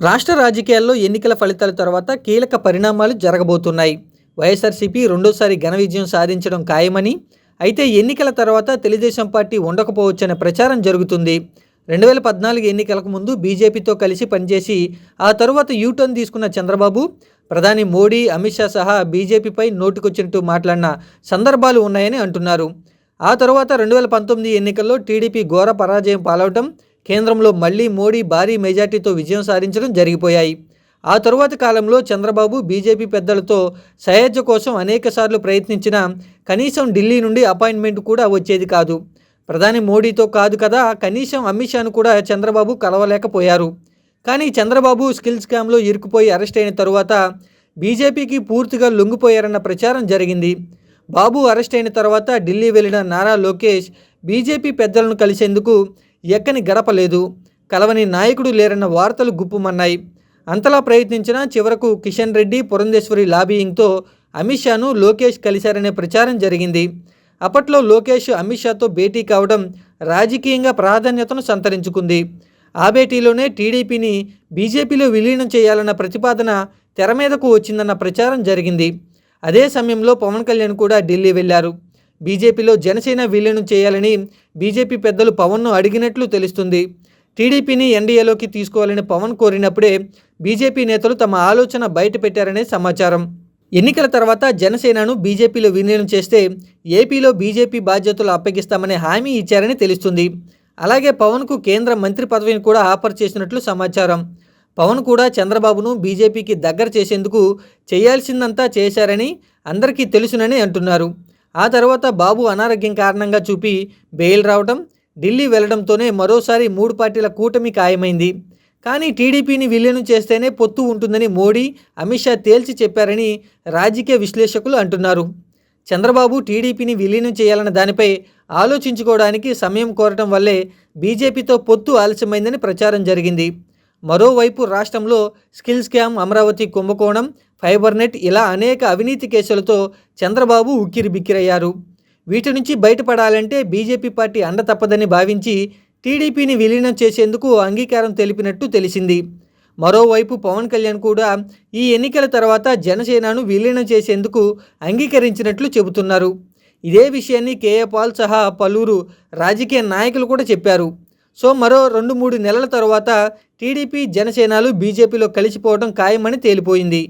రాష్ట్ర రాజకీయాల్లో ఎన్నికల ఫలితాల తర్వాత కీలక పరిణామాలు జరగబోతున్నాయి. వైఎస్ఆర్సీపీ రెండోసారి ఘన విజయం సాధించడం ఖాయమని, అయితే ఎన్నికల తర్వాత తెలుగుదేశం పార్టీ ఉండకపోవచ్చనే ప్రచారం జరుగుతుంది. 2014 ఎన్నికలకు ముందు బీజేపీతో కలిసి పనిచేసి ఆ తరువాత యూటర్న్ తీసుకున్న చంద్రబాబు, ప్రధాని మోడీ, అమిత్ షా సహా బీజేపీపై నోటికొచ్చినట్టు మాట్లాడిన సందర్భాలు ఉన్నాయని అంటున్నారు. ఆ తరువాత 2019 ఎన్నికల్లో టీడీపీ ఘోర పరాజయం పాలవటం, కేంద్రంలో మళ్లీ మోడీ భారీ మెజార్టీతో విజయం సాధించడం జరిగిపోయాయి. ఆ తరువాతి కాలంలో చంద్రబాబు బీజేపీ పెద్దలతో సయోధ్య కోసం అనేకసార్లు ప్రయత్నించినా కనీసం ఢిల్లీ నుండి అపాయింట్మెంట్ కూడా వచ్చేది కాదు. ప్రధాని మోడీతో కాదు కదా, కనీసం అమిత్ షాను కూడా చంద్రబాబు కలవలేకపోయారు. కానీ చంద్రబాబు స్కిల్ స్కామ్లో ఇరుక్కుపోయి అరెస్ట్ అయిన తరువాత బీజేపీకి పూర్తిగా లొంగిపోయారన్న ప్రచారం జరిగింది. బాబు అరెస్ట్ అయిన తర్వాత ఢిల్లీ వెళ్లిన నారా లోకేష్ బీజేపీ పెద్దలను కలిసేందుకు ఎక్కని గడప లేదు, కలవని నాయకుడు లేరన్న వార్తలు గుప్పుమన్నాయి. అంతలా ప్రయత్నించినా చివరకు కిషన్ రెడ్డి, పురంధేశ్వరి లాబీయింగ్తో అమిత్ షాను లోకేష్ కలిశారనే ప్రచారం జరిగింది. అప్పట్లో లోకేష్ అమిత్ షాతో భేటీ కావడం రాజకీయంగా ప్రాధాన్యతను సంతరించుకుంది. ఆ భేటీలోనే టీడీపీని బీజేపీలో విలీనం చేయాలన్న ప్రతిపాదన తెర మీదకు వచ్చిందన్న ప్రచారం జరిగింది. అదే సమయంలో పవన్ కళ్యాణ్ కూడా ఢిల్లీ వెళ్లారు. బీజేపీలో జనసేన విలీనం చేయాలని బీజేపీ పెద్దలు పవన్ను అడిగినట్లు తెలుస్తుంది. టీడీపీని ఎన్డీఏలోకి తీసుకోవాలని పవన్ కోరినప్పుడే బీజేపీ నేతలు తమ ఆలోచన బయటపెట్టారనే సమాచారం. ఎన్నికల తర్వాత జనసేనను బీజేపీలో విలీనం చేస్తే ఏపీలో బీజేపీ బాధ్యతలు అప్పగిస్తామనే హామీ ఇచ్చారని తెలుస్తుంది. అలాగే పవన్కు కేంద్ర మంత్రి పదవిని కూడా ఆఫర్ చేసినట్లు సమాచారం. పవన్ కూడా చంద్రబాబును బీజేపీకి దగ్గర చేసేందుకు చేయాల్సిందంతా చేశారని అందరికీ తెలుసునని అంటున్నారు. ఆ తర్వాత బాబు అనారోగ్యం కారణంగా చూపి బెయిల్ రావడం, ఢిల్లీ వెళ్లడంతోనే మరోసారి 3 పార్టీల కూటమి ఖాయమైంది. కానీ టీడీపీని విలీనం చేస్తేనే పొత్తు ఉంటుందని మోడీ, అమిత్ షా తేల్చి చెప్పారని రాజకీయ విశ్లేషకులు అంటున్నారు. చంద్రబాబు టీడీపీని విలీనం చేయాలన్న దానిపై ఆలోచించుకోవడానికి సమయం కోరటం వల్లే బీజేపీతో పొత్తు ఆలస్యమైందని ప్రచారం జరిగింది. మరోవైపు రాష్ట్రంలో స్కిల్ స్కామ్, అమరావతి కుంభకోణం, ఫైబర్ నెట్ ఇలా అనేక అవినీతి కేసులతో చంద్రబాబు ఉక్కిరిబిక్కిరయ్యారు. వీటి నుంచి బయటపడాలంటే బీజేపీ పార్టీ అండ తప్పదని భావించి టీడీపీని విలీనం చేసేందుకు అంగీకారం తెలిపినట్టు తెలిసింది. మరోవైపు పవన్ కళ్యాణ్ కూడా ఈ ఎన్నికల తర్వాత జనసేనను విలీనం చేసేందుకు అంగీకరించినట్లు చెబుతున్నారు. ఇదే విషయాన్ని కేఏ పాల్ సహా పలువురు రాజకీయ నాయకులు కూడా చెప్పారు. సో మరో 2-3 నెలల తర్వాత టీడీపీ, జనసేనలు బీజేపీలో కలిసిపోవడం ఖాయమని తేలిపోయింది.